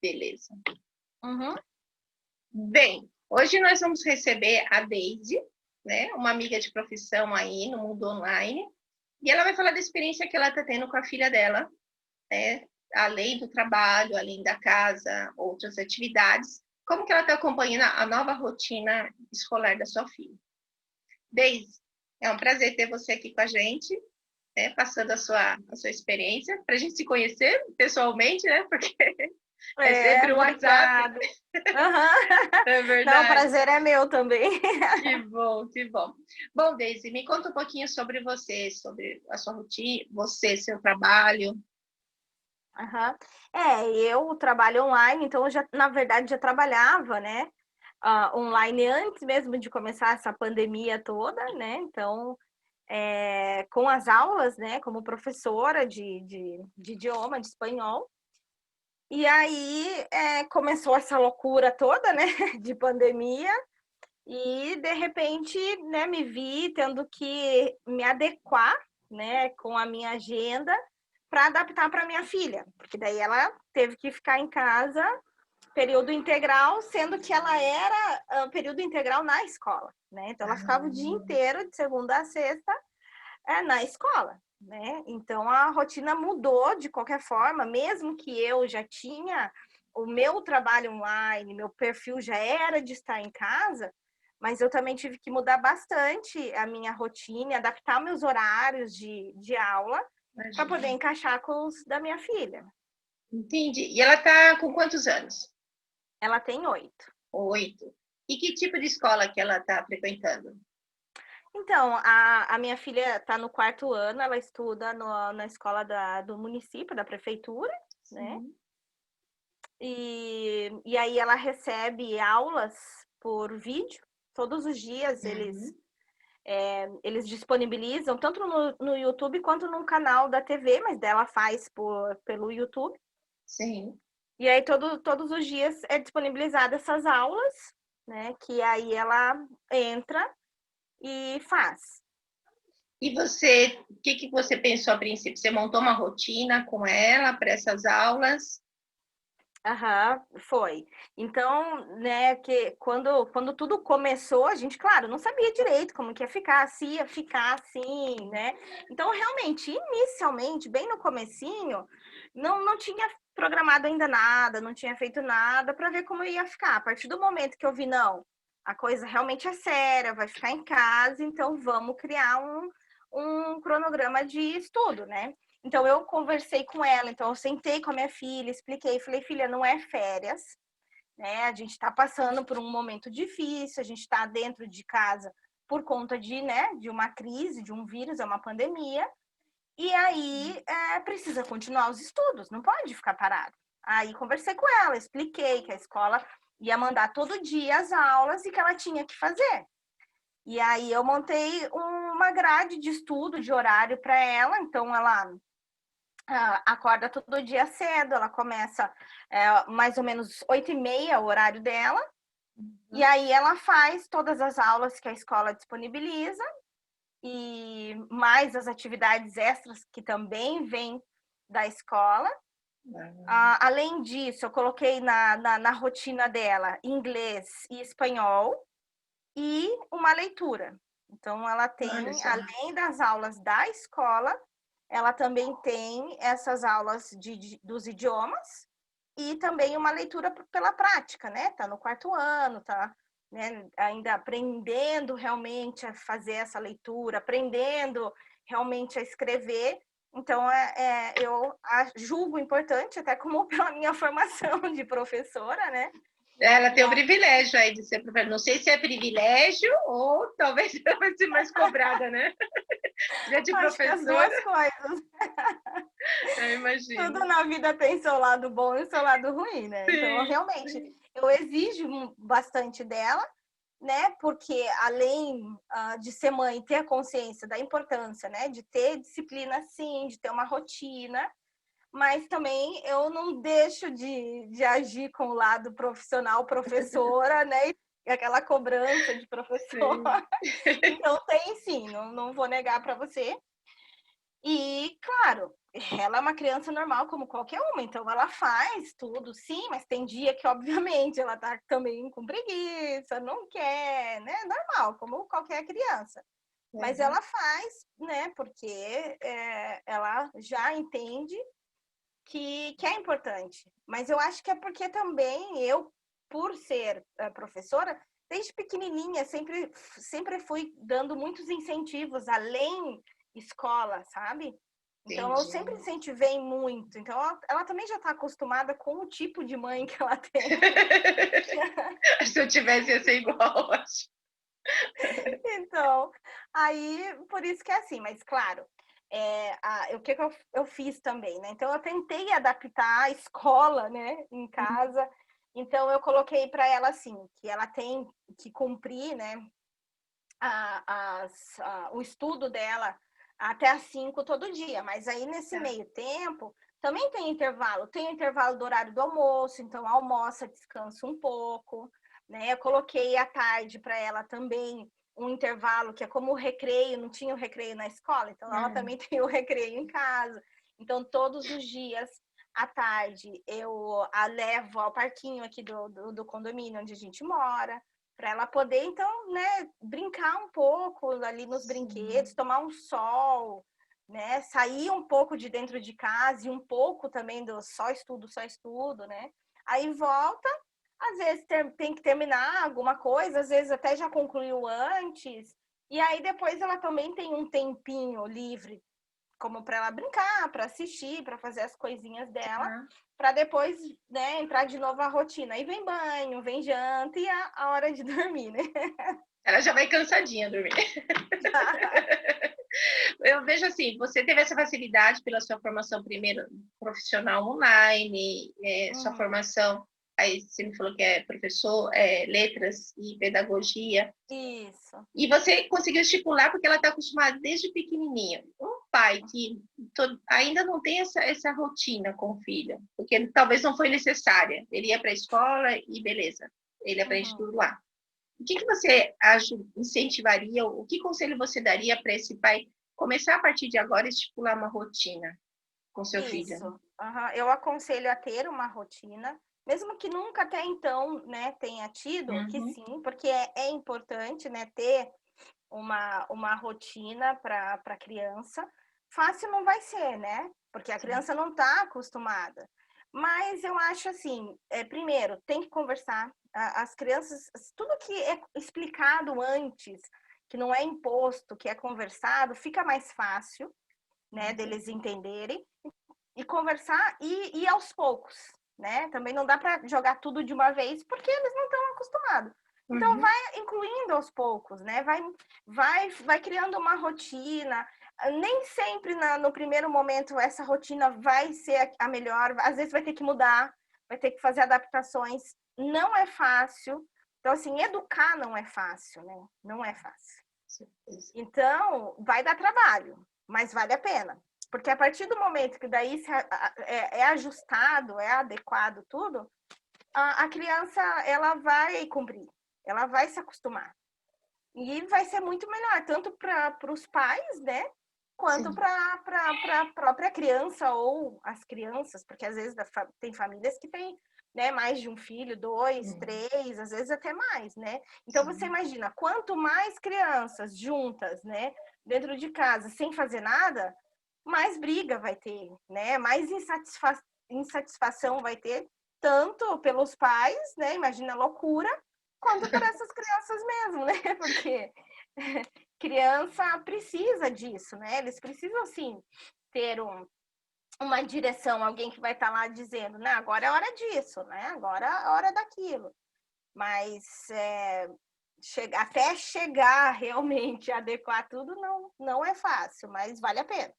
Beleza. Uhum. Bem, hoje nós vamos receber a Deise, né? Uma amiga de profissão aí no mundo online. E ela vai falar da experiência que ela está tendo com a filha dela, né? Além do trabalho, além da casa, outras atividades. Como que ela está acompanhando a nova rotina escolar da sua filha. Deise, é um prazer ter você aqui com a gente, né? Passando a sua experiência, para a gente se conhecer pessoalmente, né? Porque é sempre o WhatsApp. Obrigada. Uhum. É Não, o verdade. prazer é meu também. Que bom, que bom. Bom, Deise, me conta um pouquinho sobre você, sobre a sua rotina, você, seu trabalho. Uhum. Eu trabalho online, então eu já, na verdade, já trabalhava, né, online antes mesmo de começar essa pandemia toda, né? Então, com as aulas, né, como professora de idioma, de espanhol. E aí começou essa loucura toda, né, de pandemia. E, de repente, né, me vi tendo que me adequar, né, com a minha agenda para adaptar para minha filha, porque daí ela teve que ficar em casa período integral, sendo que ela era período integral na escola, né? Então ela ficava o dia inteiro, de segunda a sexta, na escola, né? Então a rotina mudou de qualquer forma, mesmo que eu já tinha o meu trabalho online, meu perfil já era de estar em casa, mas eu também tive que mudar bastante a minha rotina, adaptar meus horários de aula para poder encaixar com os da minha filha. Entendi. E ela está com quantos anos? Ela tem 8. 8. E que tipo de escola que ela está frequentando? Então, a minha filha está no 4º ano, ela estuda na escola do município, da prefeitura, né? Sim. E aí ela recebe aulas por vídeo. Todos os dias eles disponibilizam, tanto no YouTube quanto no canal da TV, mas dela faz pelo YouTube. Sim. E aí todos os dias é disponibilizada essas aulas, né? Que aí ela entra e faz. E você, o que você pensou a princípio? Você montou uma rotina com ela para essas aulas? Aham, foi. Então, né, que quando tudo começou, a gente, claro, não sabia direito como que ia ficar, se ia ficar assim, né? Então, realmente, inicialmente, bem no comecinho, não tinha programado ainda nada, não tinha feito nada para ver como ia ficar. A partir do momento que eu vi, não, a coisa realmente é séria, vai ficar em casa, então vamos criar um cronograma de estudo, né? Então, eu conversei com ela, então eu sentei com a minha filha, expliquei, falei, filha, não é férias, né? A gente está passando por um momento difícil, a gente está dentro de casa por conta de uma crise, de um vírus, é uma pandemia, e aí precisa continuar os estudos, não pode ficar parado. Aí conversei com ela, expliquei que a escola ia mandar todo dia as aulas e que ela tinha que fazer. E aí eu montei uma grade de estudo, de horário para ela, então ela acorda todo dia cedo, ela começa mais ou menos 8h30, o horário dela, e aí ela faz todas as aulas que a escola disponibiliza, e mais as atividades extras que também vêm da escola. Além disso, eu coloquei na rotina dela inglês e espanhol e uma leitura. Então, ela tem, além das aulas da escola, ela também tem essas aulas dos idiomas e também uma leitura pela prática, né? Tá no 4º ano, tá, né, ainda aprendendo realmente a fazer essa leitura, aprendendo realmente a escrever. Então, eu julgo importante, até como pela minha formação de professora, né? Ela tem o privilégio aí de ser professora. Não sei se é privilégio ou talvez ela vai ser mais cobrada, né? Já de Acho professora. que as duas coisas. Eu imagino. Tudo na vida tem seu lado bom e seu lado ruim, né? Sim, Então, realmente, eu exijo bastante dela, né? Porque além de ser mãe, ter a consciência da importância, né? De ter disciplina, sim, de ter uma rotina, mas também eu não deixo de agir com o lado profissional, professora, né? E aquela cobrança de professora. Então, tem sim, não vou negar para você. E, claro, ela é uma criança normal como qualquer uma, então ela faz tudo, sim, mas tem dia que, obviamente, ela tá também com preguiça, não quer, né? Normal, como qualquer criança. Mas ela faz, né? Porque ela já entende que é importante. Mas eu acho que é porque também eu, por ser professora, desde pequenininha, sempre fui dando muitos incentivos, além escola, sabe? Então, eu sempre Entendi. incentivei muito. Então, ela também já está acostumada com o tipo de mãe que ela tem. Se eu tivesse, ia ser igual, acho. Então, aí, por isso que é assim. Mas, claro, o que eu fiz também, né? Então, eu tentei adaptar a escola, né, em casa. Então, eu coloquei para ela, assim, que ela tem que cumprir, né, o estudo dela até às 5 todo dia, mas aí nesse meio tempo também tem o intervalo do horário do almoço, então almoça, descansa um pouco, né? Eu coloquei à tarde para ela também um intervalo que é como o recreio, não tinha o recreio na escola, então ela também tem o recreio em casa. Então todos os dias à tarde eu a levo ao parquinho aqui do condomínio onde a gente mora, para ela poder, então, né, brincar um pouco ali nos brinquedos, tomar um sol, né, sair um pouco de dentro de casa e um pouco também do só estudo, né? Aí volta, às vezes tem que terminar alguma coisa, às vezes até já concluiu antes, e aí depois ela também tem um tempinho livre, como para ela brincar, para assistir, para fazer as coisinhas dela, para depois, né, entrar de novo a rotina. Aí vem banho, vem janta e a hora de dormir, né? Ela já vai cansadinha dormir. Eu vejo assim, você teve essa facilidade pela sua formação primeiro profissional online, sua formação, aí você me falou que é professor, letras e pedagogia. Isso. E você conseguiu estipular porque ela está acostumada desde pequenininho. Um pai que ainda não tem essa rotina com o filho, porque talvez não foi necessária. Ele ia para a escola e beleza, ele aprende tudo lá. O que você incentivaria, o que conselho você daria para esse pai começar a partir de agora a estipular uma rotina com seu filho? Isso. Eu aconselho a ter uma rotina, mesmo que nunca até então, né, tenha tido, que sim, porque é importante, né, ter uma rotina para a criança. Fácil não vai ser, né? Porque a criança não está acostumada. Mas eu acho assim, primeiro, tem que conversar. As crianças, tudo que é explicado antes, que não é imposto, que é conversado, fica mais fácil, né, deles entenderem e conversar e aos poucos, né? Também não dá para jogar tudo de uma vez, porque eles não estão acostumados. Então, vai incluindo aos poucos, né? Vai criando uma rotina. Nem sempre no primeiro momento essa rotina vai ser a melhor. Às vezes vai ter que mudar, vai ter que fazer adaptações. Não é fácil. Então, assim, educar não é fácil, né? Não é fácil. Então, vai dar trabalho, mas vale a pena. Porque a partir do momento que daí é ajustado, é adequado tudo, a criança ela vai cumprir, ela vai se acostumar. E vai ser muito melhor, tanto para os pais, né? Quanto para a própria criança ou as crianças, porque às vezes tem famílias que têm, né, mais de um filho, 2, 3, às vezes até mais, né? Então você imagina, quanto mais crianças juntas, né, dentro de casa, sem fazer nada, mais briga vai ter, né? Mais insatisfação vai ter, tanto pelos pais, né? Imagina a loucura, quanto por essas crianças mesmo, né? Porque criança precisa disso, né? Eles precisam, sim, ter uma direção, alguém que vai estar lá dizendo, né? Agora é hora disso, né? Agora é hora daquilo. Mas até chegar realmente a adequar tudo não é fácil, mas vale a pena.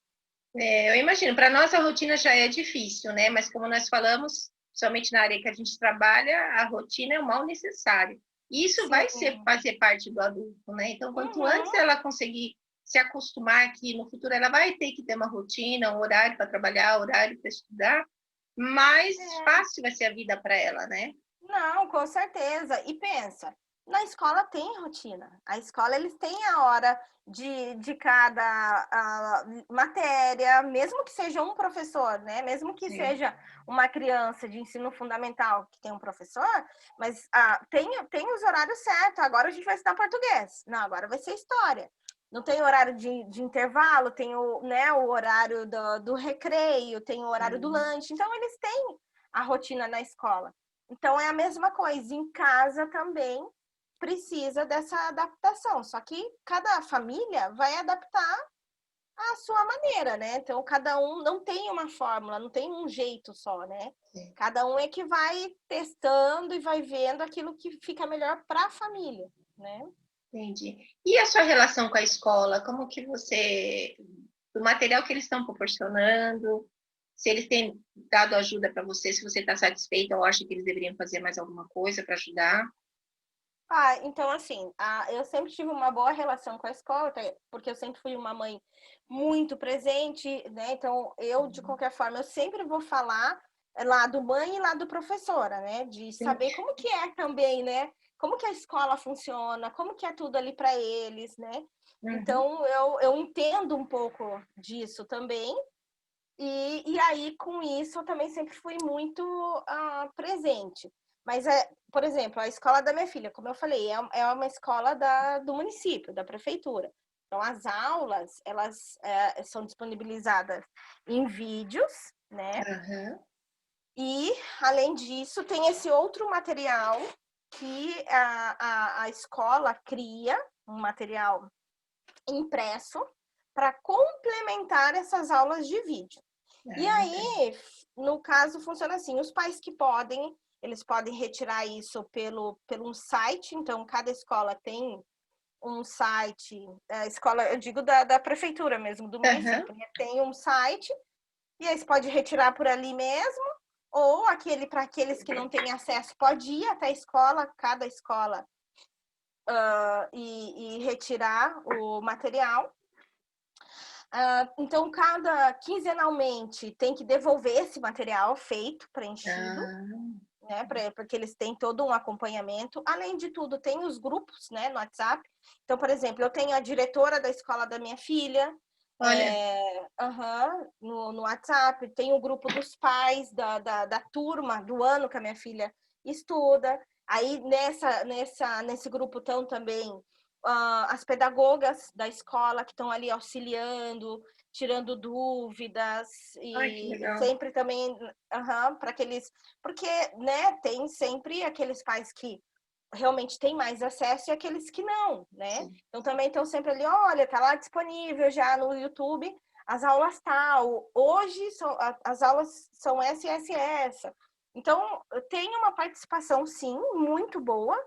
Eu imagino, para nossa rotina já é difícil, né? Mas como nós falamos, somente na área que a gente trabalha, a rotina é o mal necessário. E isso vai fazer parte do adulto, né? Então, quanto antes ela conseguir se acostumar que no futuro ela vai ter que ter uma rotina, um horário para trabalhar, horário para estudar, mais fácil vai ser a vida para ela, né? Não, com certeza. E pensa, Na escola tem rotina. A escola, eles têm a hora de cada matéria, mesmo que seja um professor, né? Mesmo que Sim. seja uma criança de ensino fundamental que tem um professor, mas tem os horários certos. Agora a gente vai estudar português. Não, agora vai ser história. Não tem horário de intervalo, tem o horário do recreio, tem o horário do lanche. Então, eles têm a rotina na escola. Então, é a mesma coisa. Em casa também precisa dessa adaptação. Só que cada família vai adaptar à sua maneira, né? Então, cada um não tem uma fórmula, não tem um jeito só, né? Sim. Cada um é que vai testando e vai vendo aquilo que fica melhor para a família, né? Entendi. E a sua relação com a escola? Como que você... O material que eles estão proporcionando, se eles têm dado ajuda para você, se você está satisfeita ou acha que eles deveriam fazer mais alguma coisa para ajudar? Então, assim, eu sempre tive uma boa relação com a escola, porque eu sempre fui uma mãe muito presente, né? Então, de qualquer forma, eu sempre vou falar lado mãe e lado professora, né? De Sim. saber como que é também, né? Como que a escola funciona, como que é tudo ali para eles, né? Então, eu entendo um pouco disso também. E aí, com isso, eu também sempre fui muito presente. Mas, por exemplo, a escola da minha filha, como eu falei, é uma escola do município, da prefeitura. Então, as aulas, elas são disponibilizadas em vídeos, né? Uhum. E, além disso, tem esse outro material que a escola cria, um material impresso, para complementar essas aulas de vídeo. E aí, no caso, funciona assim: os pais que podem, eles podem retirar isso pelo um site. Então, cada escola tem um site, a escola, eu digo da prefeitura mesmo, do município, né? Tem um site, e aí você pode retirar por ali mesmo, ou para aqueles que não têm acesso, pode ir até a escola, cada escola, e retirar o material. Então, quinzenalmente tem que devolver esse material feito, preenchido, né? Porque eles têm todo um acompanhamento. Além de tudo, tem os grupos, né, no WhatsApp. Então, por exemplo, eu tenho a diretora da escola da minha filha, Olha, no WhatsApp, tem o grupo dos pais da turma do ano que a minha filha estuda. Aí, nesse grupo estão também as pedagogas da escola que estão ali auxiliando, tirando dúvidas, ai, que e legal. sempre também para aqueles, porque, né, tem sempre aqueles pais que realmente têm mais acesso e aqueles que não, né? Sim. Então também estão sempre ali, olha, tá lá disponível já no YouTube as aulas tal. Hoje as aulas são essa e essa e essa. Então tem uma participação, sim, muito boa.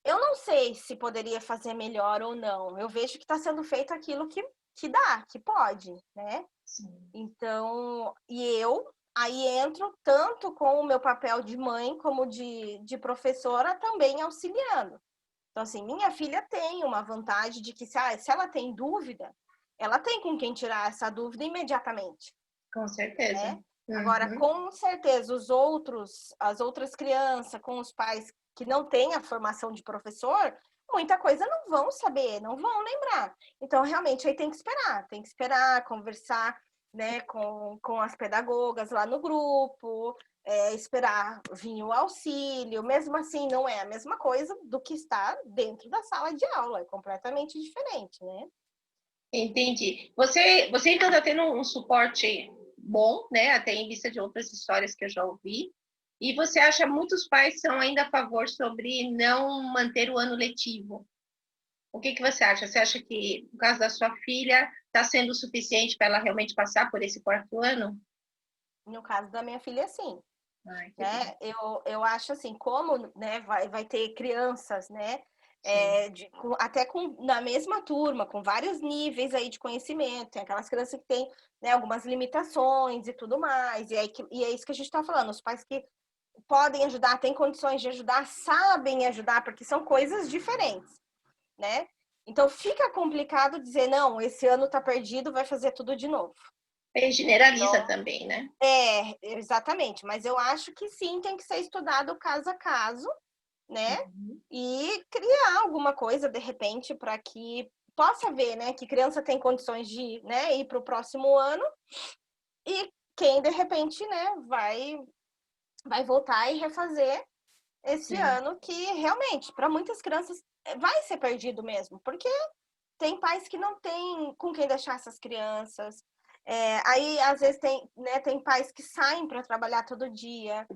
Eu não sei se poderia fazer melhor ou não. Eu vejo que está sendo feito aquilo que dá, que pode, né? Sim. Então, e eu aí entro tanto com o meu papel de mãe como de professora também auxiliando. Então, assim, minha filha tem uma vantagem de que se ela tem dúvida, ela tem com quem tirar essa dúvida imediatamente, Com certeza. né? Agora, com certeza, as outras crianças, com os pais que não têm a formação de professor, muita coisa não vão saber, não vão lembrar. Então, realmente, aí tem que esperar, conversar, né, com as pedagogas lá no grupo, esperar vir o auxílio. Mesmo assim, não é a mesma coisa do que estar dentro da sala de aula, é completamente diferente, né? Entendi. Você então está tendo um suporte bom, né? Até em vista de outras histórias que eu já ouvi. E você acha muitos pais são ainda a favor sobre não manter o ano letivo? O que que você acha? Você acha que, no caso da sua filha, está sendo o suficiente para ela realmente passar por esse quarto ano? No caso da minha filha, sim. Ai, que bom. Né? Eu acho assim, como, né, vai ter crianças, né, Sim. até na mesma turma, com vários níveis aí de conhecimento, tem aquelas crianças que têm, né, algumas limitações e tudo mais, e é isso que a gente está falando, os pais que podem ajudar, têm condições de ajudar, sabem ajudar, porque são coisas diferentes, né? Então fica complicado dizer, não, esse ano está perdido, vai fazer tudo de novo. E generaliza Então, também, né? exatamente, mas eu acho que sim, tem que ser estudado caso a caso, né? Uhum. E criar alguma coisa, de repente, para que possa ver, né, que criança tem condições de, né, ir para o próximo ano e quem, de repente, né, vai voltar e refazer esse Sim. ano que realmente, para muitas crianças, vai ser perdido mesmo, porque tem pais que não têm com quem deixar essas crianças. Aí, às vezes, tem pais que saem para trabalhar todo dia.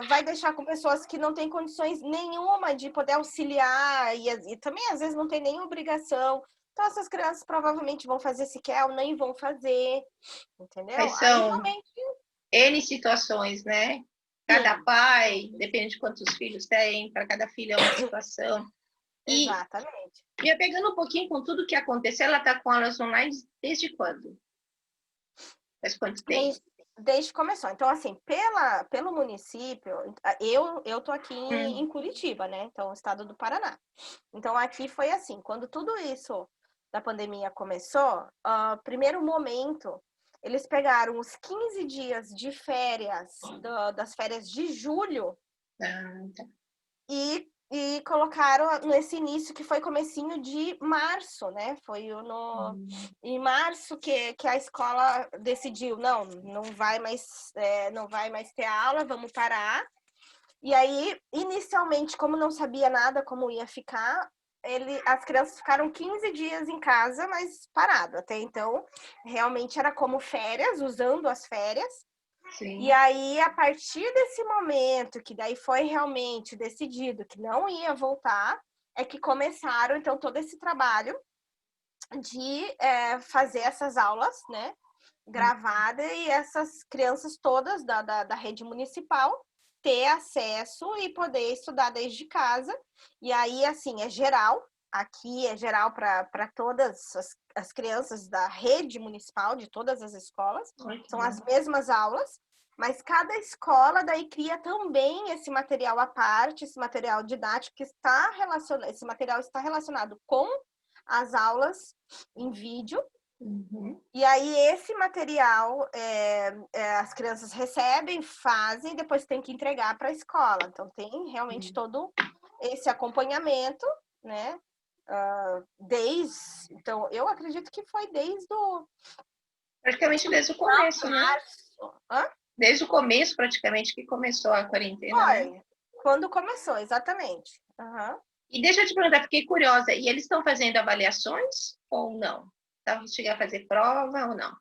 Vai deixar com pessoas que não têm condições nenhuma de poder auxiliar e também, às vezes, não tem nenhuma obrigação. Então, essas crianças provavelmente vão fazer sequer ou nem vão fazer, entendeu? Mas Aí, são realmente, N situações, né? Cada sim, pai, depende de quantos filhos tem, para cada filho é uma situação. E exatamente. me apegando um pouquinho com tudo que aconteceu, ela está com aulas online desde quando? Faz quanto tempo? Desde, desde que começou. Então, assim, pelo município, eu tô aqui em Curitiba, né? Então, estado do Paraná. Então, aqui foi assim, quando tudo isso da pandemia começou, primeiro momento, eles pegaram os 15 dias de férias, das férias de julho, Ah, tá. e colocaram nesse início que foi comecinho de março, né? Foi em março que a escola decidiu, não vai mais, não vai mais ter aula, vamos parar. E aí, inicialmente, como não sabia nada como ia ficar, as crianças ficaram 15 dias em casa, mas parado. Até então, realmente era como férias, usando as férias. E Sim. aí, a partir desse momento, que daí foi realmente decidido que não ia voltar, é que começaram, então, todo esse trabalho de fazer essas aulas, né, gravada, e essas crianças todas da rede municipal ter acesso e poder estudar desde casa. E aí, assim, é geral, aqui é geral para todas as crianças da rede municipal, de todas as escolas, Ai, que são bom. as mesmas aulas, mas cada escola daí cria também esse material à parte, esse material didático que está relacionado, esse material está relacionado com as aulas em vídeo. Uhum. E aí, esse material as crianças recebem, fazem, depois tem que entregar para a escola. Então, tem realmente todo esse acompanhamento, né? Então, eu acredito que foi desde o Praticamente desde o começo, né? março. Hã? Desde o começo, praticamente, que começou a quarentena, né? Foi. Quando começou, exatamente. Uhum. E deixa eu te perguntar, fiquei curiosa, e eles estão fazendo avaliações ou não? Tá, chegar a fazer prova ou não?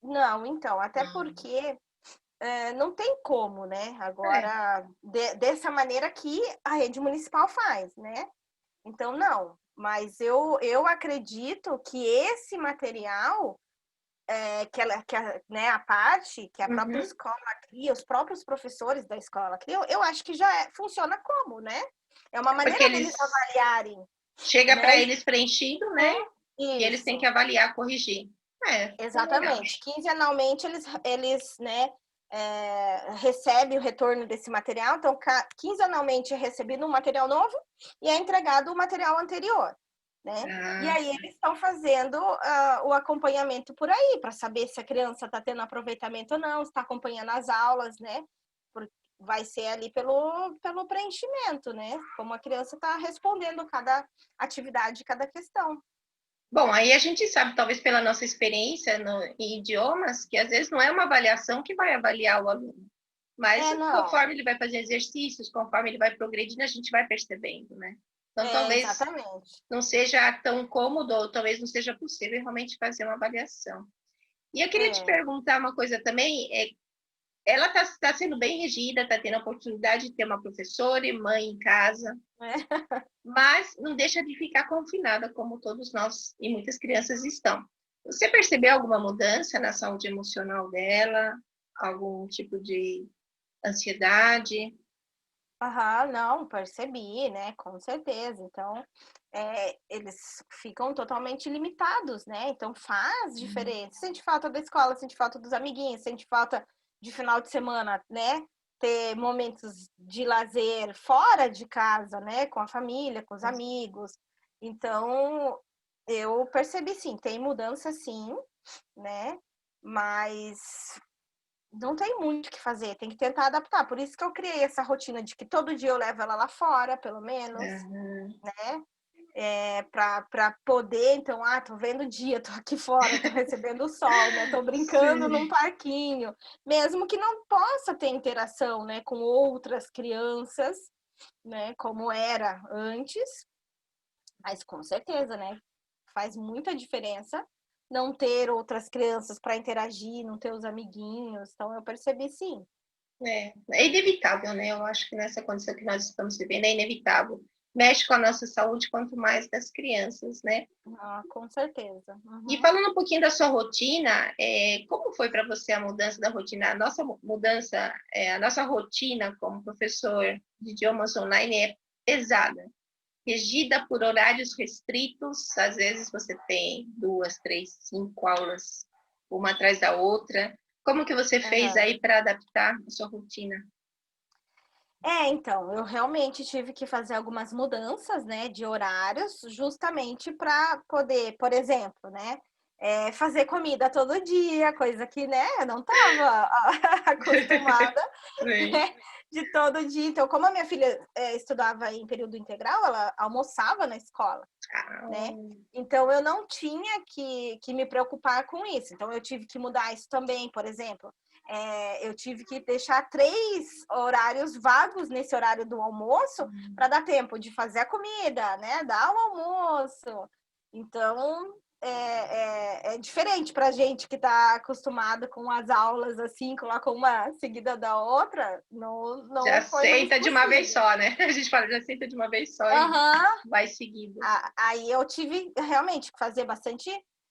Não, então, até porque não tem como, né? É, Agora, dessa maneira que a rede municipal faz, né? Então, não. Mas eu acredito que esse material, né, a parte que a própria uhum. escola cria, os próprios professores da escola criam, eu acho que já funciona como, né? É uma Porque maneira deles eles avaliarem, chega para né? eles preenchido, né? E eles têm que Isso, avaliar, corrigir. É legal. exatamente. Quinzenalmente eles né, recebem o retorno desse material, então quinzenalmente é recebido um material novo e é entregado o material anterior. Né? E Ah, aí eles estão fazendo o acompanhamento por aí, para saber se a criança está tendo aproveitamento ou não, se está acompanhando as aulas, né? Porque vai ser ali pelo preenchimento, né? Como a criança está respondendo cada atividade, cada questão. bom, aí a gente sabe, talvez pela nossa experiência em idiomas, que às vezes não é uma avaliação que vai avaliar o aluno, mas Não, conforme ele vai fazer exercícios, conforme ele vai progredindo, a gente vai percebendo, né? Então, talvez exatamente. não seja tão cômodo, ou talvez não seja possível realmente fazer uma avaliação. E eu queria te É, perguntar uma coisa também, ela está sendo bem regida, está tendo a oportunidade de ter uma professora e mãe em casa, é. mas não deixa de ficar confinada, como todos nós e muitas crianças estão. Você percebeu alguma mudança na saúde emocional dela? Algum tipo de ansiedade? Aham, não, percebi, né? Com certeza. Então, eles ficam totalmente limitados, né? Então, faz diferença. Sente falta da escola, sente falta dos amiguinhos, sente falta de final de semana, né? Ter momentos de lazer fora de casa, né? Com a família, com os amigos. Então, eu percebi sim, tem mudança sim, né? Mas não tem muito o que fazer, tem que tentar adaptar. Por isso que eu criei essa rotina de que todo dia eu levo ela lá fora, pelo menos, né? Para poder, então, tô vendo o dia, tô aqui fora, tô recebendo o sol, né? Tô brincando Sim. num parquinho, mesmo que não possa ter interação, né, com outras crianças, né, como era antes, mas com certeza, né, faz muita diferença não ter outras crianças para interagir, não ter os amiguinhos. Então eu percebi sim. É inevitável, né? Eu acho que nessa condição que nós estamos vivendo é inevitável. Mexe com a nossa saúde, quanto mais das crianças, né? Com certeza. E falando um pouquinho da sua rotina, como foi para você a mudança da rotina? A nossa mudança, a nossa rotina como professor de idiomas online é pesada, regida por horários restritos. Às vezes você tem 2, 3, 5 aulas, uma atrás da outra. Como que você fez aí para adaptar a sua rotina? Então, eu realmente tive que fazer algumas mudanças, né, de horários, justamente para poder, por exemplo, né, fazer comida todo dia, coisa que, né, eu não estava acostumada, né, de todo dia. Então, como a minha filha estudava em período integral, ela almoçava na escola, né? Então, eu não tinha que me preocupar com isso. Então, eu tive que mudar isso também, por exemplo. Eu tive que deixar 3 horários vagos nesse horário do almoço para dar tempo de fazer a comida, né? Dar o almoço. Então, é diferente para a gente que está acostumado com as aulas assim, coloca uma seguida da outra, Já não foi mais aceita de uma vez possível. só, né? A gente fala, já aceita de uma vez só e vai seguindo. Aí eu tive realmente que fazer bastante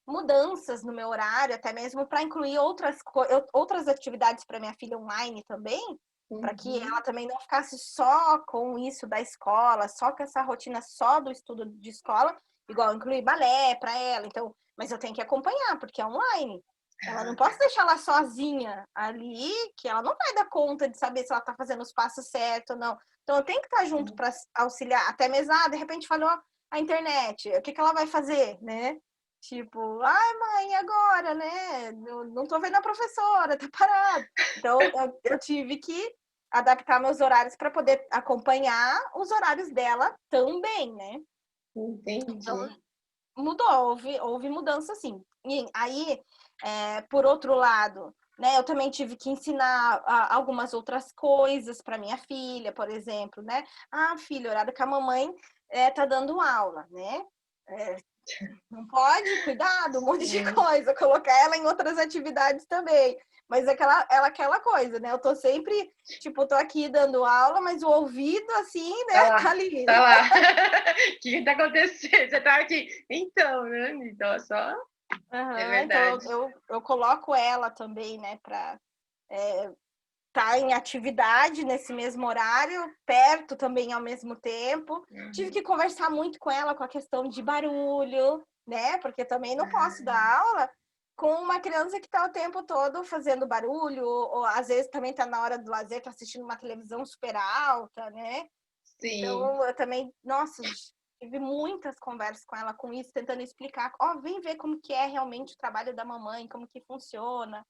mudanças no meu horário, até mesmo para incluir outras atividades para minha filha online também, para que ela também não ficasse só com isso da escola, só com essa rotina só do estudo de escola, igual incluir balé para ela. Então, mas eu tenho que acompanhar, porque é online. Ela não posso deixar ela sozinha ali, que ela não vai dar conta de saber se ela está fazendo os passos certos ou não. Então, eu tenho que estar junto para auxiliar, até mesmo, de repente falhou a internet, o que ela vai fazer, né? Tipo, ai, mãe, agora, né? Não tô vendo a professora, tá parado. Então, eu tive que adaptar meus horários para poder acompanhar os horários dela também, né? Entendi. Então, mudou, houve mudança, sim. E aí, por outro lado, né, eu também tive que ensinar algumas outras coisas para minha filha, por exemplo, né? Filha, horário que a mamãe tá dando aula, né? Não pode, cuidado, um monte de coisa, colocar ela em outras atividades também. Mas aquela coisa, né? Eu tô sempre, tipo, tô aqui dando aula, mas o ouvido, assim, né, tá ali. Tá lá. O que tá acontecendo? Você tá aqui. Então, né? Então, só. É Então verdade. eu coloco ela também, né, para estar em atividade nesse mesmo horário, perto também ao mesmo tempo. Tive que conversar muito com ela com a questão de barulho, né? Porque também não posso dar aula com uma criança que está o tempo todo fazendo barulho, ou às vezes também está na hora do lazer, está assistindo uma televisão super alta, né? Sim. Então, eu também, nossa, tive muitas conversas com ela com isso, tentando explicar, vem ver como que é realmente o trabalho da mamãe, como que funciona.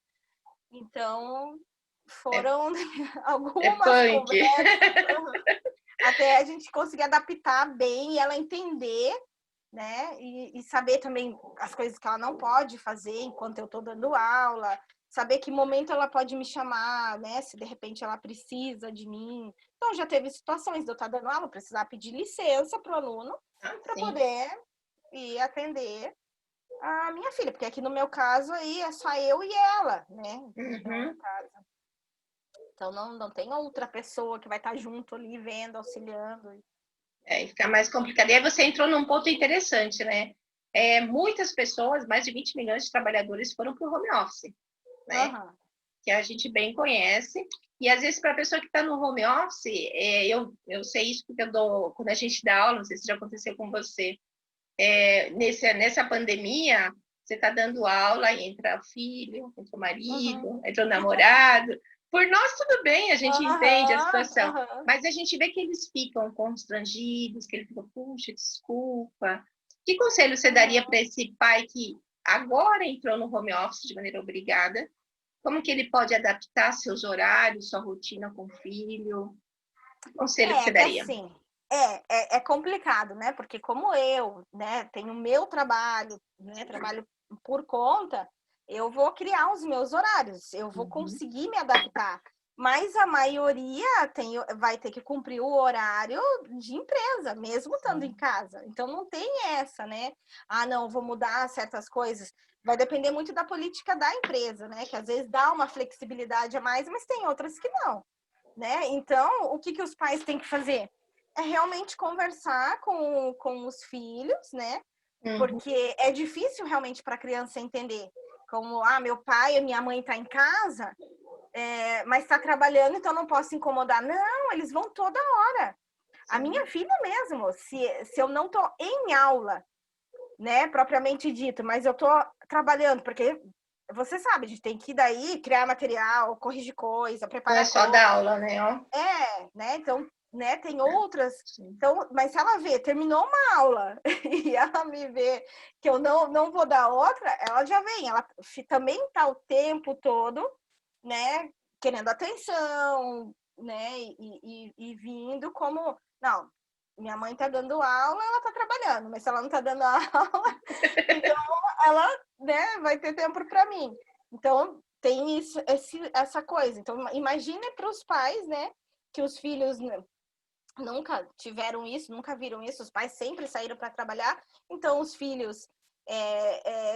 Então, foram É algumas punk. conversas até a gente conseguir adaptar bem e ela entender, né? E saber também as coisas que ela não pode fazer enquanto eu estou dando aula, saber que momento ela pode me chamar, né? Se de repente ela precisa de mim. Então, já teve situações de eu estar dando aula, precisar pedir licença para o aluno para Sim. poder ir atender a minha filha, porque aqui no meu caso aí é só eu e ela, né? Então, no caso. Então, não tem outra pessoa que vai estar junto ali, vendo, auxiliando. E fica mais complicado. E aí você entrou num ponto interessante, né? Muitas pessoas, mais de 20 milhões de trabalhadores foram para o home office, né? Que a gente bem conhece. E às vezes, para a pessoa que está no home office, eu sei isso porque eu dou, quando a gente dá aula, não sei se já aconteceu com você, nessa pandemia, você está dando aula, entra o filho, entra o marido, entra o namorado. Por nós, tudo bem, a gente entende a situação. Mas a gente vê que eles ficam constrangidos, que ele fica, puxa, desculpa. Que conselho você daria para esse pai que agora entrou no home office de maneira obrigada Como que ele pode adaptar seus horários, sua rotina com o filho? Que conselho que você Que daria? assim, é complicado, né? Porque como eu, né, tenho meu trabalho, né, trabalho por conta, eu vou criar os meus horários, eu vou conseguir me adaptar. Mas a maioria vai ter que cumprir o horário de empresa, mesmo estando em casa. Então não tem essa, né? Ah, não, vou mudar certas coisas. Vai depender muito da política da empresa, né? Que às vezes dá uma flexibilidade a mais, mas tem outras que não. Né? Então, o que os pais têm que fazer? É realmente conversar com os filhos, né? Porque é difícil realmente para a criança entender. Como, meu pai e minha mãe tá em casa, mas está trabalhando, então não posso incomodar. Não, eles vão toda hora. A minha filha mesmo, se eu não tô em aula, né, propriamente dito, mas eu tô trabalhando, porque você sabe, a gente tem que daí criar material, corrigir coisa, Não preparar é só coisa. dar aula, né? Ó. Né? Então, né, tem outras. Então, mas se ela vê, terminou uma aula e ela me vê que eu não vou dar outra, ela já vem, ela também tá o tempo todo, né, querendo atenção, né, e vindo como, não, minha mãe tá dando aula, ela tá trabalhando, mas se ela não tá dando aula, então ela, né, vai ter tempo para mim. Então, tem essa coisa. Então, imagine para os pais, né, que os filhos nunca tiveram isso, nunca viram isso, os pais sempre saíram para trabalhar, então os filhos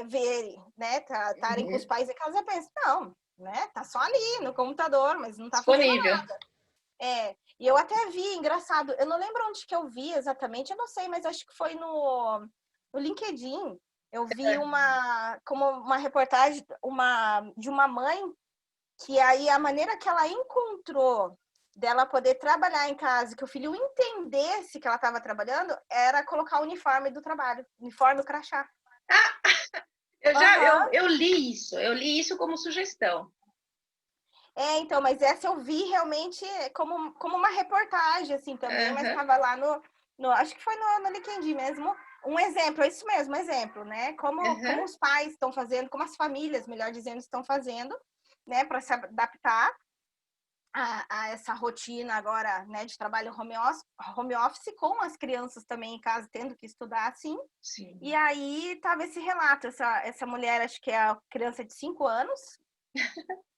verem, né, estarem com os pais em casa, pensam, não, né, tá só ali no computador, mas não tá fazendo Disponível. nada. E eu até vi, engraçado, eu não lembro onde que eu vi exatamente, eu não sei, mas acho que foi no LinkedIn. Eu vi como uma reportagem de uma mãe que aí a maneira que ela encontrou dela poder trabalhar em casa, que o filho entendesse que ela estava trabalhando, era colocar o uniforme do trabalho, uniforme do crachá. Eu li isso como sugestão. Então, mas essa eu vi realmente como uma reportagem, assim, também, mas estava lá acho que foi no LinkedIn mesmo, um exemplo, é isso mesmo, um exemplo, né? Como os pais estão fazendo, como as famílias, melhor dizendo, estão fazendo, né, para se adaptar a essa rotina agora, né, de trabalho home office, com as crianças também em casa tendo que estudar assim. Sim. E aí tava esse relato, essa mulher, acho que é a criança de 5 anos.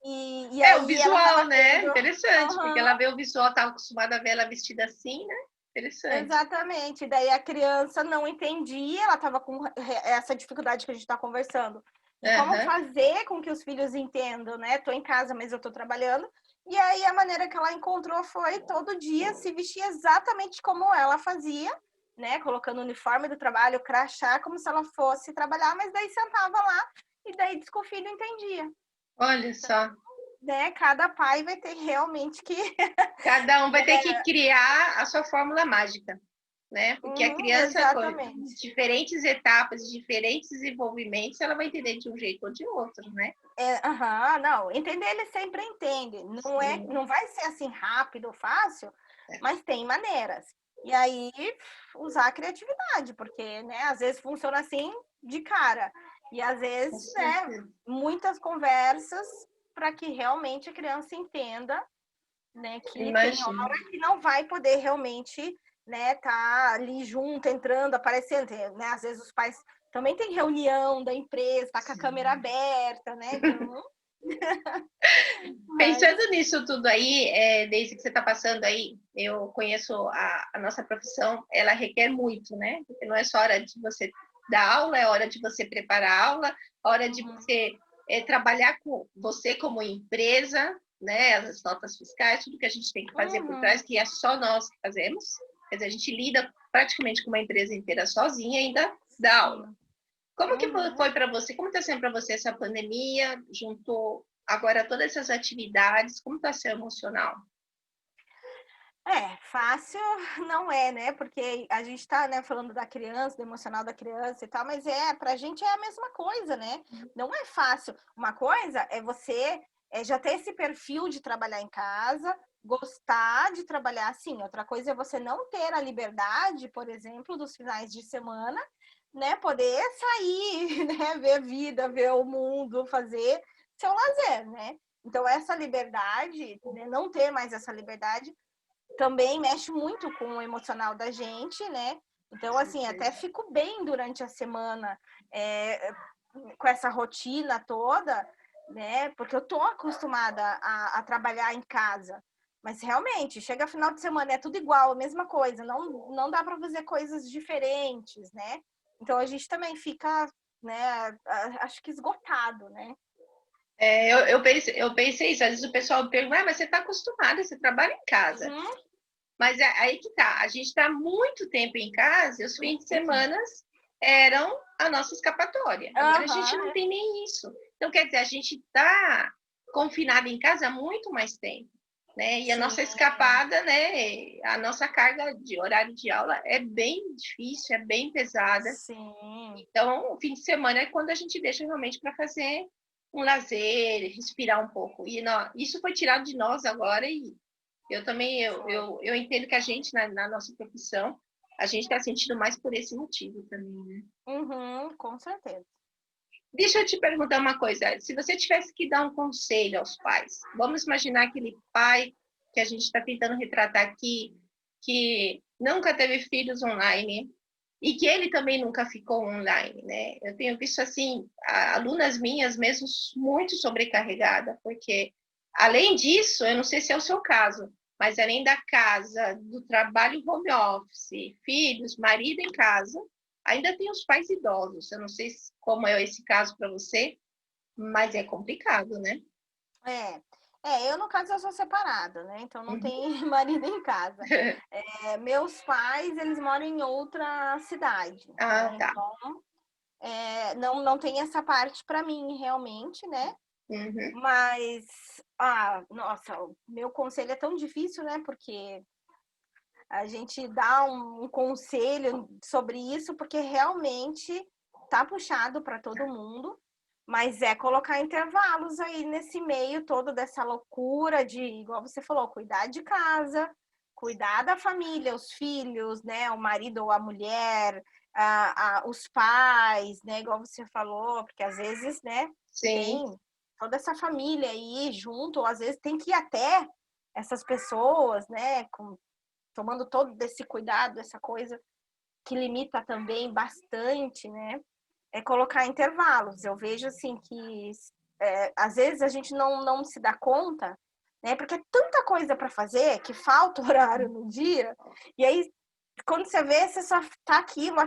E aí o visual, né? vendo... Interessante, porque ela vê o visual, estava acostumada a ver ela vestida assim, né? Interessante. Exatamente. Daí a criança não entendia, ela estava com essa dificuldade que a gente está conversando. De como fazer com que os filhos entendam, né? Tô em casa, mas eu tô trabalhando. E aí a maneira que ela encontrou foi todo dia se vestir exatamente como ela fazia, né? Colocando o uniforme do trabalho, crachá, como se ela fosse trabalhar, mas daí sentava lá e daí diz que o filho entendia. Olha só. Né? Cada pai vai ter realmente que... Cada um vai ter que criar a sua fórmula mágica, né? Porque a criança, com diferentes etapas, diferentes desenvolvimentos, ela vai entender de um jeito ou de outro, né? Não, entender ele sempre entende. Não vai ser assim rápido, fácil, mas tem maneiras. E aí usar a criatividade, porque, né, às vezes funciona assim de cara. E às vezes, né, muitas conversas para que realmente a criança entenda, né, que tem hora que não vai poder realmente, né, tá ali junto, entrando, aparecendo, né? Às vezes os pais também tem reunião da empresa, tá com a câmera aberta, né? Então... Pensando nisso tudo aí, desde que você está passando aí, eu conheço a nossa profissão, ela requer muito, né? Porque não é só hora de você dar aula, é hora de você preparar a aula, hora de você trabalhar com você como empresa, né? As notas fiscais, tudo que a gente tem que fazer por trás, que é só nós que fazemos. Quer dizer, a gente lida praticamente com uma empresa inteira sozinha e ainda dá aula. Como que foi para você? Como está sendo para você essa pandemia? Juntou agora todas essas atividades, como está seu emocional? Fácil não é, né? Porque a gente está, né, falando da criança, do emocional da criança e tal, mas para a gente é a mesma coisa, né? Não é fácil. Uma coisa é você já ter esse perfil de trabalhar em casa, gostar de trabalhar assim. Outra coisa é você não ter a liberdade, por exemplo, dos finais de semana, né? Poder sair, né? Ver a vida, ver o mundo, fazer seu lazer, né? Então, essa liberdade, né, não ter mais essa liberdade, também mexe muito com o emocional da gente, né? Então, assim, até fico bem durante a semana com essa rotina toda, né? Porque eu tô acostumada a trabalhar em casa. Mas realmente, chega final de semana, é tudo igual, a mesma coisa. Não dá para fazer coisas diferentes, né? Então, a gente também fica, né? Acho que esgotado, né? Eu pensei isso, às vezes o pessoal pergunta, mas você está acostumada, você trabalha em casa. Uhum. Mas aí que tá, a gente está muito tempo em casa e os fins de semana eram a nossa escapatória. Agora a gente não tem nem isso. Então, quer dizer, a gente está confinado em casa há muito mais tempo. Né? E a nossa escapada, né? A nossa carga de horário de aula é bem difícil, é bem pesada. Sim. Então, o fim de semana é quando a gente deixa realmente para fazer um lazer, respirar um pouco. E isso foi tirado de nós agora e eu também, eu entendo que a gente, na nossa profissão, a gente está sentindo mais por esse motivo também, né? Uhum, com certeza. Deixa eu te perguntar uma coisa. Se você tivesse que dar um conselho aos pais, vamos imaginar aquele pai que a gente está tentando retratar aqui, que nunca teve filhos online e que ele também nunca ficou online, né? Eu tenho visto, assim, alunas minhas mesmo muito sobrecarregadas, porque, além disso, eu não sei se é o seu caso, mas além da casa, do trabalho home office, filhos, marido em casa, ainda tem os pais idosos. Eu não sei como é esse caso para você, mas é complicado, né? Eu no caso eu sou separada, né? Então não tem marido em casa. Meus pais, eles moram em outra cidade. Ah, né? tá. Então, não tem essa parte para mim realmente, né? Uhum. Mas, nossa, o meu conselho é tão difícil, né? Porque a gente dá um conselho sobre isso, porque realmente tá puxado para todo mundo, mas é colocar intervalos aí nesse meio todo dessa loucura de, igual você falou, cuidar de casa, cuidar da família, os filhos, né? O marido ou a mulher, os pais, né? Igual você falou, porque às vezes, né? Sim. Tem toda essa família aí junto, ou às vezes tem que ir até essas pessoas, né? Tomando todo esse cuidado, essa coisa que limita também bastante, né? É colocar intervalos. Eu vejo assim que às vezes a gente não se dá conta, né? Porque é tanta coisa para fazer que falta horário no dia, e aí quando você vê, você só tá aquilo,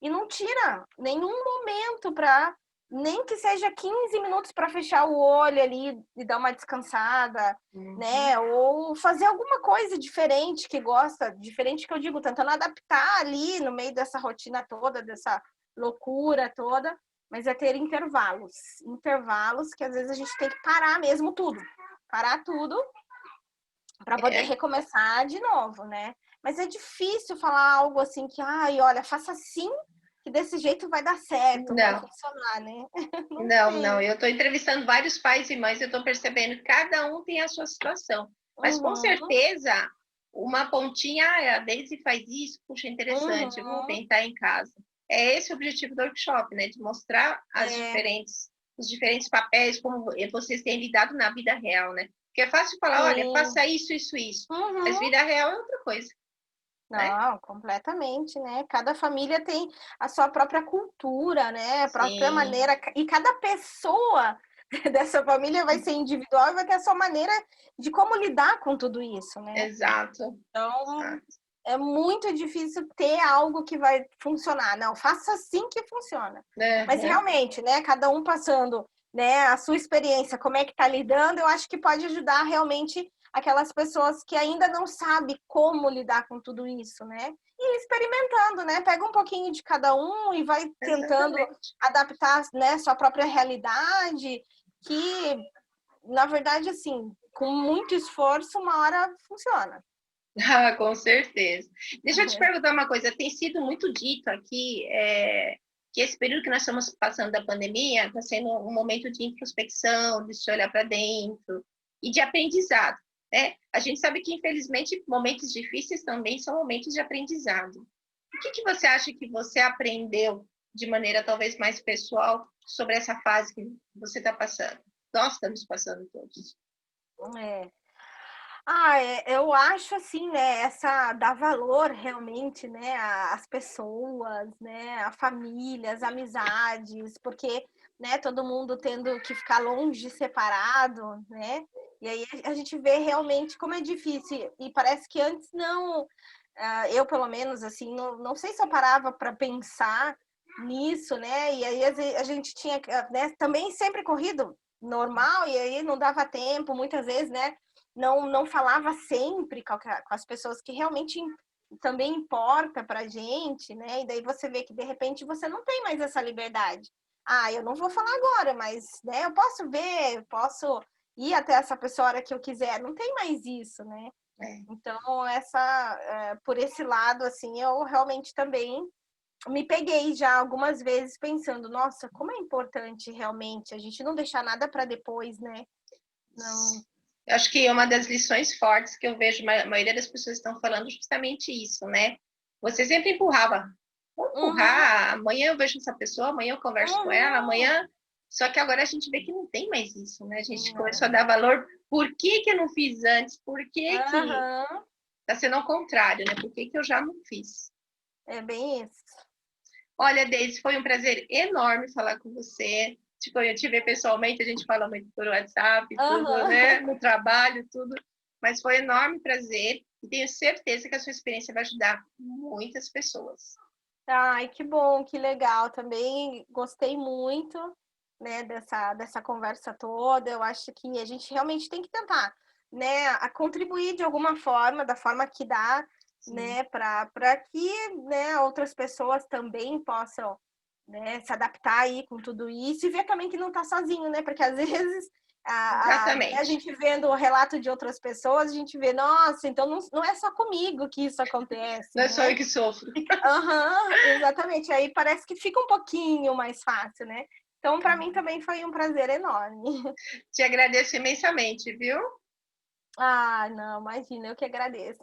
e não tira nenhum momento para nem que seja 15 minutos para fechar o olho ali e dar uma descansada, né? Ou fazer alguma coisa diferente que gosta, diferente que eu digo, tentando adaptar ali no meio dessa rotina toda, dessa loucura toda, mas é ter intervalos que às vezes a gente tem que parar mesmo tudo, parar tudo para poder recomeçar de novo, né? Mas é difícil falar algo assim que, olha, faça assim, que desse jeito vai dar certo, vai funcionar, né? Não. Eu estou entrevistando vários pais e mães, eu estou percebendo que cada um tem a sua situação. Mas com certeza, uma pontinha, a Daisy faz isso, puxa, interessante, eu vou tentar em casa. É esse o objetivo do workshop, né? De mostrar os diferentes papéis, como vocês têm lidado na vida real, né? Porque é fácil falar, olha, faça isso. Mas vida real é outra coisa. Não, completamente, né? Cada família tem a sua própria cultura, né? A própria maneira, e cada pessoa dessa família vai ser individual e vai ter a sua maneira de como lidar com tudo isso, né? Exato. Então, é muito difícil ter algo que vai funcionar. Não, faça assim que funciona. Mas realmente, né? Cada um passando, né, a sua experiência, como é que tá lidando, eu acho que pode ajudar realmente aquelas pessoas que ainda não sabem como lidar com tudo isso, né? E experimentando, né? Pega um pouquinho de cada um e vai tentando adaptar, né, sua própria realidade, que, na verdade, assim, com muito esforço, uma hora funciona. Com certeza. Deixa eu te perguntar uma coisa. Tem sido muito dito aqui que esse período que nós estamos passando da pandemia está sendo um momento de introspecção, de se olhar para dentro e de aprendizado. Né? A gente sabe que, infelizmente, momentos difíceis também são momentos de aprendizado. O que você acha que você aprendeu de maneira talvez mais pessoal sobre essa fase que você está passando. Nós estamos passando todos. É. Eu acho assim, né, essa dar valor realmente, né, às pessoas, né, a família, as amizades, porque, né, todo mundo tendo que ficar longe, separado, né, e aí a gente vê realmente como é difícil, e parece que antes não, eu pelo menos, assim, não sei se eu parava para pensar nisso, né, e aí a gente tinha, né, também sempre corrido normal, e aí não dava tempo, muitas vezes, né, não falava sempre com as pessoas que realmente também importa pra gente, né? E daí você vê que de repente você não tem mais essa liberdade. Eu não vou falar agora, mas né, eu posso ver, eu posso ir até essa pessoa a hora que eu quiser. Não tem mais isso, né? É. Então, por esse lado, assim, eu realmente também me peguei já algumas vezes pensando, nossa, como é importante realmente a gente não deixar nada para depois, né? Não. Eu acho que uma das lições fortes que eu vejo, a maioria das pessoas estão falando justamente isso, né? Você sempre empurrava. Vou empurrar, amanhã eu vejo essa pessoa, amanhã eu converso com ela, amanhã. Só que agora a gente vê que não tem mais isso, né? A gente começou a dar valor. Por que eu não fiz antes? Por que tá sendo ao contrário, né? Por que eu já não fiz? É bem isso. Olha, Deise, foi um prazer enorme falar com você. Tipo, eu te ver pessoalmente, a gente fala muito por WhatsApp, tudo, né? No trabalho, tudo. Mas foi um enorme prazer e tenho certeza que a sua experiência vai ajudar muitas pessoas. Ai, que bom, que legal. Também gostei muito, né, dessa conversa toda. Eu acho que a gente realmente tem que tentar, né, a contribuir de alguma forma, da forma que dá, Sim. Né, para que, né, outras pessoas também possam, né, se adaptar aí com tudo isso e ver também que não está sozinho, né? Porque às vezes né, a gente vendo o relato de outras pessoas, a gente vê, nossa, então não é só comigo que isso acontece. Não é né? só eu que sofro. Exatamente. Aí parece que fica um pouquinho mais fácil, né? Então, para mim também foi um prazer enorme. Te agradeço imensamente, viu? Não, imagina, eu que agradeço.